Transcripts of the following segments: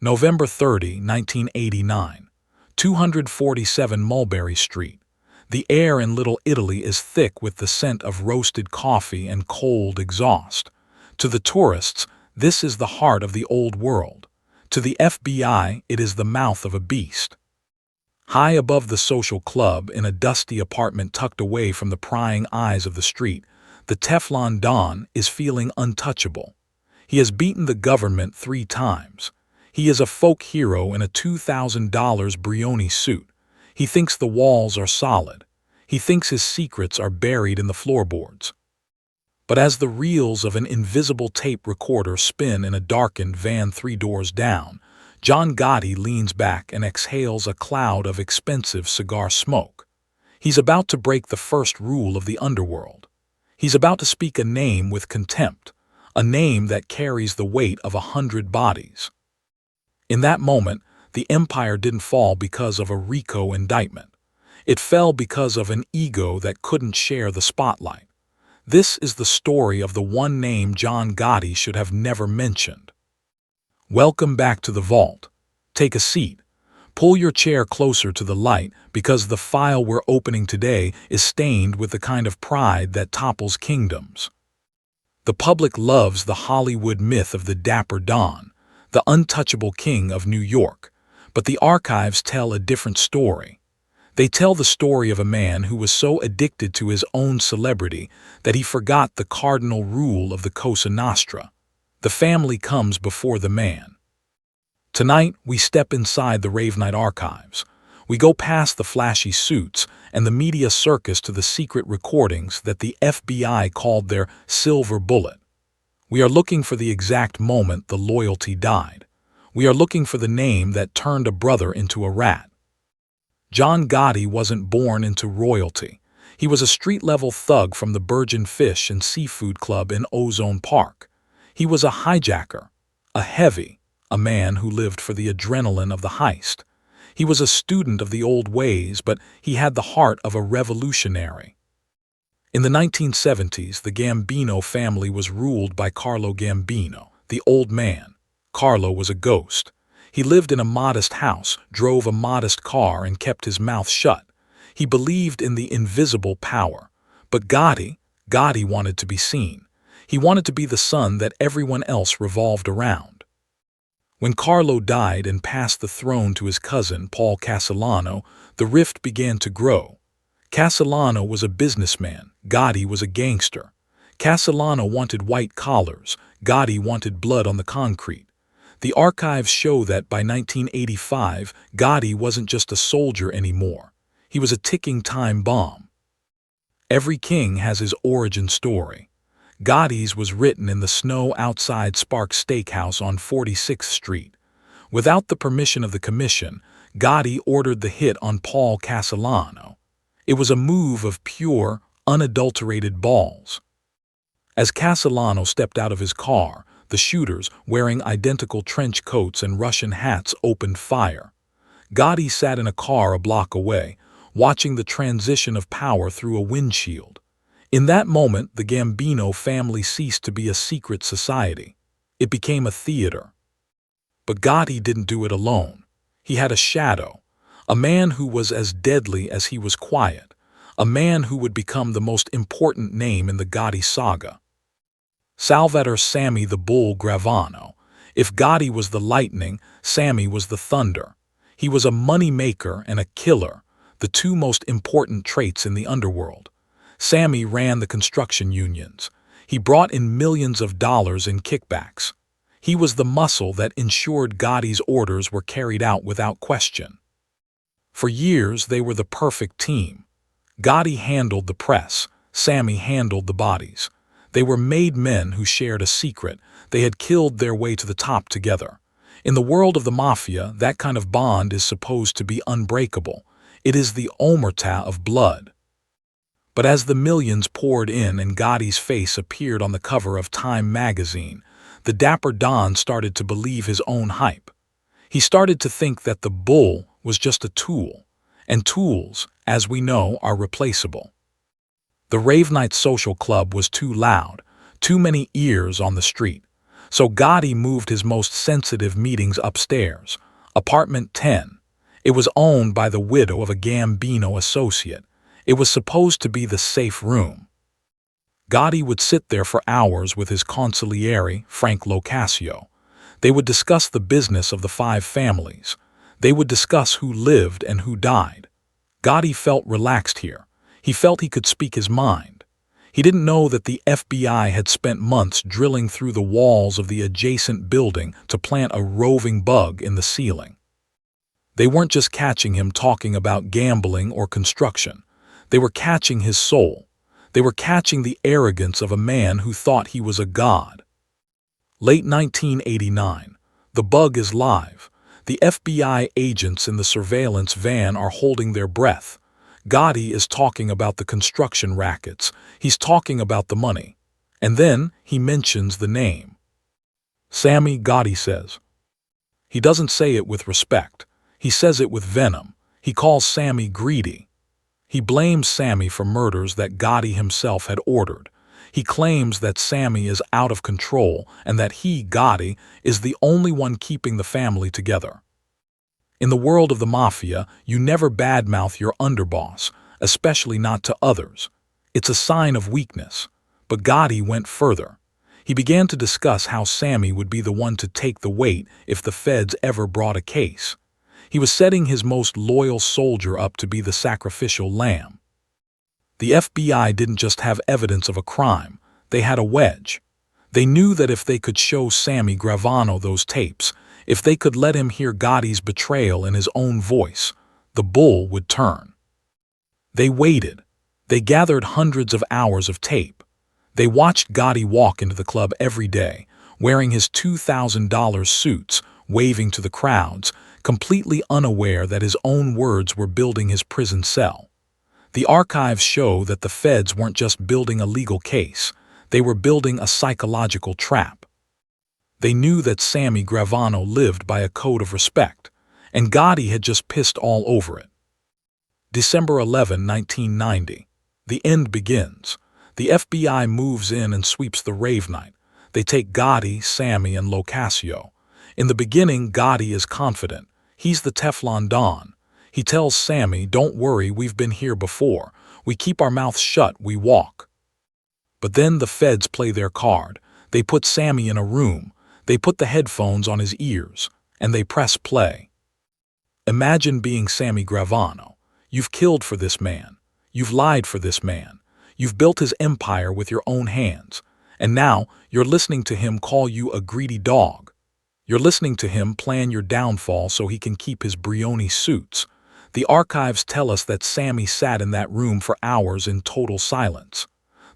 November 30, 1989, 247 Mulberry Street. The air in Little Italy is thick with the scent of roasted coffee and cold exhaust. To the tourists, this is the heart of the old world. To the FBI, it is the mouth of a beast. High above the social club, in a dusty apartment tucked away from the prying eyes of the street, the Teflon Don is feeling untouchable. He has beaten the government 3 times. He is a folk hero in a $2,000 Brioni suit. He thinks the walls are solid. He thinks his secrets are buried in the floorboards. But as the reels of an invisible tape recorder spin in a darkened van 3 doors down, John Gotti leans back and exhales a cloud of expensive cigar smoke. He's about to break the first rule of the underworld. He's about to speak a name with contempt, a name that carries the weight of 100 bodies. In that moment, the empire didn't fall because of a RICO indictment. It fell because of an ego that couldn't share the spotlight. This is the story of the one name John Gotti should have never mentioned. Welcome back to the vault. Take a seat. Pull your chair closer to the light, because the file we're opening today is stained with the kind of pride that topples kingdoms. The public loves the Hollywood myth of the Dapper Don, the untouchable king of New York, but the archives tell a different story. They tell the story of a man who was so addicted to his own celebrity that he forgot the cardinal rule of the Cosa Nostra. The family comes before the man. Tonight, we step inside the Ravenite archives. We go past the flashy suits and the media circus to the secret recordings that the FBI called their silver bullet. We are looking for the exact moment the loyalty died. We are looking for the name that turned a brother into a rat. John Gotti wasn't born into royalty. He was a street-level thug from the Burgeon Fish and Seafood Club in Ozone Park. He was a hijacker, a heavy, a man who lived for the adrenaline of the heist. He was a student of the old ways, but he had the heart of a revolutionary. In the 1970s, the Gambino family was ruled by Carlo Gambino, the old man. Carlo was a ghost. He lived in a modest house, drove a modest car, and kept his mouth shut. He believed in the invisible power. But Gotti wanted to be seen. He wanted to be the son that everyone else revolved around. When Carlo died and passed the throne to his cousin, Paul Castellano, the rift began to grow. Castellano was a businessman. Gotti was a gangster. Castellano wanted white collars. Gotti wanted blood on the concrete. The archives show that by 1985, Gotti wasn't just a soldier anymore. He was a ticking time bomb. Every king has his origin story. Gotti's was written in the snow outside Sparks Steakhouse on 46th Street. Without the permission of the commission, Gotti ordered the hit on Paul Castellano. It was a move of pure, unadulterated balls. As Castellano stepped out of his car, the shooters, wearing identical trench coats and Russian hats, opened fire. Gotti sat in a car a block away, watching the transition of power through a windshield. In that moment, the Gambino family ceased to be a secret society. It became a theater. But Gotti didn't do it alone. He had a shadow, a man who was as deadly as he was quiet, a man who would become the most important name in the Gotti saga. Salvatore Sammy the Bull Gravano. If Gotti was the lightning, Sammy was the thunder. He was a money maker and a killer, the 2 most important traits in the underworld. Sammy ran the construction unions. He brought in millions of dollars in kickbacks. He was the muscle that ensured Gotti's orders were carried out without question. For years, they were the perfect team. Gotti handled the press. Sammy handled the bodies. They were made men who shared a secret. They had killed their way to the top together. In the world of the Mafia, that kind of bond is supposed to be unbreakable. It is the Omertà of blood. But as the millions poured in and Gotti's face appeared on the cover of Time magazine, the Dapper Don started to believe his own hype. He started to think that the bull was just a tool, and tools, as we know, are replaceable. The Ravenite Social Club was too loud, too many ears on the street. So Gotti moved his most sensitive meetings upstairs, apartment 10. It was owned by the widow of a Gambino associate. It was supposed to be the safe room. Gotti would sit there for hours with his consigliere, Frank Locascio. They would discuss the business of the 5 families. They would discuss who lived and who died. Gotti felt relaxed here. He felt he could speak his mind. He didn't know that the FBI had spent months drilling through the walls of the adjacent building to plant a roving bug in the ceiling. They weren't just catching him talking about gambling or construction. They were catching his soul. They were catching the arrogance of a man who thought he was a god. Late 1989. The bug is live. The FBI agents in the surveillance van are holding their breath. Gotti is talking about the construction rackets. He's talking about the money. And then he mentions the name. Sammy, Gotti says. He doesn't say it with respect. He says it with venom. He calls Sammy greedy. He blames Sammy for murders that Gotti himself had ordered. He claims that Sammy is out of control and that he, Gotti, is the only one keeping the family together. In the world of the Mafia, you never badmouth your underboss, especially not to others. It's a sign of weakness. But Gotti went further. He began to discuss how Sammy would be the one to take the weight if the feds ever brought a case. He was setting his most loyal soldier up to be the sacrificial lamb. The FBI didn't just have evidence of a crime, they had a wedge. They knew that if they could show Sammy Gravano those tapes, if they could let him hear Gotti's betrayal in his own voice, the bull would turn. They waited. They gathered hundreds of hours of tape. They watched Gotti walk into the club every day, wearing his $2,000 suits, waving to the crowds, completely unaware that his own words were building his prison cell. The archives show that the feds weren't just building a legal case, they were building a psychological trap. They knew that Sammy Gravano lived by a code of respect, and Gotti had just pissed all over it. December 11, 1990. The end begins. The FBI moves in and sweeps the Ravenite. They take Gotti, Sammy, and Locascio. In the beginning, Gotti is confident. He's the Teflon Don. He tells Sammy, "Don't worry, we've been here before. We keep our mouths shut, we walk." But then the feds play their card. They put Sammy in a room. They put the headphones on his ears, and they press play. Imagine being Sammy Gravano. You've killed for this man. You've lied for this man. You've built his empire with your own hands. And now you're listening to him call you a greedy dog. You're listening to him plan your downfall so he can keep his Brioni suits. The archives tell us that Sammy sat in that room for hours in total silence.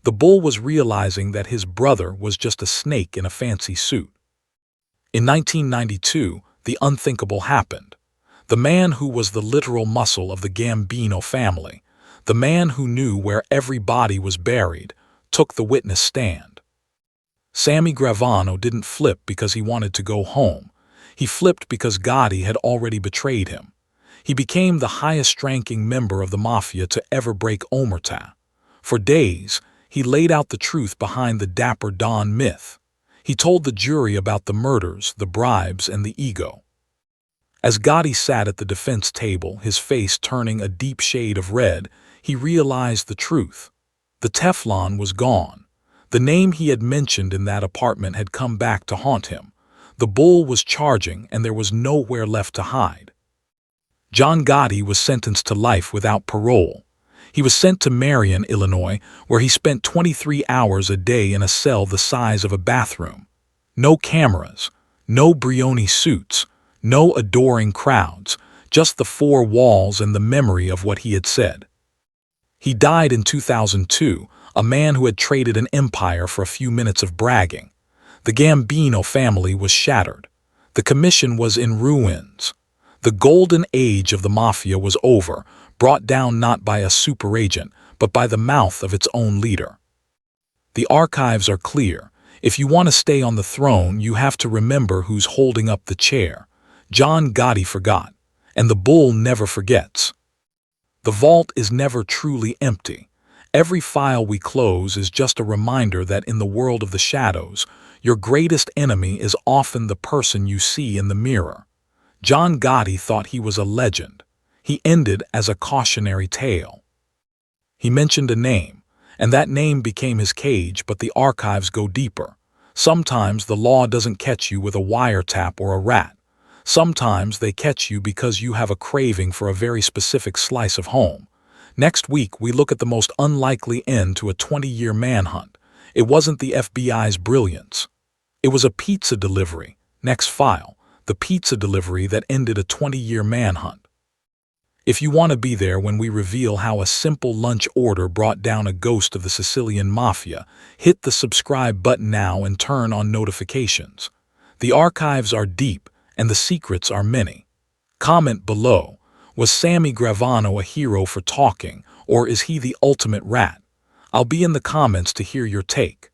The bull was realizing that his brother was just a snake in a fancy suit. In 1992, the unthinkable happened. The man who was the literal muscle of the Gambino family, the man who knew where every body was buried, took the witness stand. Sammy Gravano didn't flip because he wanted to go home. He flipped because Gotti had already betrayed him. He became the highest-ranking member of the Mafia to ever break Omertà. For days, he laid out the truth behind the Dapper Don myth. He told the jury about the murders, the bribes, and the ego. As Gotti sat at the defense table, his face turning a deep shade of red, he realized the truth. The Teflon was gone. The name he had mentioned in that apartment had come back to haunt him. The bull was charging, and there was nowhere left to hide. John Gotti was sentenced to life without parole. He was sent to Marion, Illinois, where he spent 23 hours a day in a cell the size of a bathroom. No cameras, no Brioni suits, no adoring crowds, just the 4 walls and the memory of what he had said. He died in 2002, a man who had traded an empire for a few minutes of bragging. The Gambino family was shattered. The commission was in ruins. The golden age of the Mafia was over, brought down not by a super agent, but by the mouth of its own leader. The archives are clear. If you want to stay on the throne, you have to remember who's holding up the chair. John Gotti forgot, and the bull never forgets. The vault is never truly empty. Every file we close is just a reminder that in the world of the shadows, Your greatest enemy is often the person you see in the mirror. John Gotti thought he was a legend. He ended as a cautionary tale. He mentioned a name, and that name became his cage, but the archives go deeper. Sometimes the law doesn't catch you with a wiretap or a rat. Sometimes they catch you because you have a craving for a very specific slice of home. Next week, we look at the most unlikely end to a 20-year manhunt. It wasn't the FBI's brilliance. It was a pizza delivery. Next file, the pizza delivery that ended a 20-year manhunt. If you want to be there when we reveal how a simple lunch order brought down a ghost of the Sicilian Mafia, hit the subscribe button now and turn on notifications. The archives are deep, and the secrets are many. Comment below, was Sammy Gravano a hero for talking, or is he the ultimate rat? I'll be in the comments to hear your take.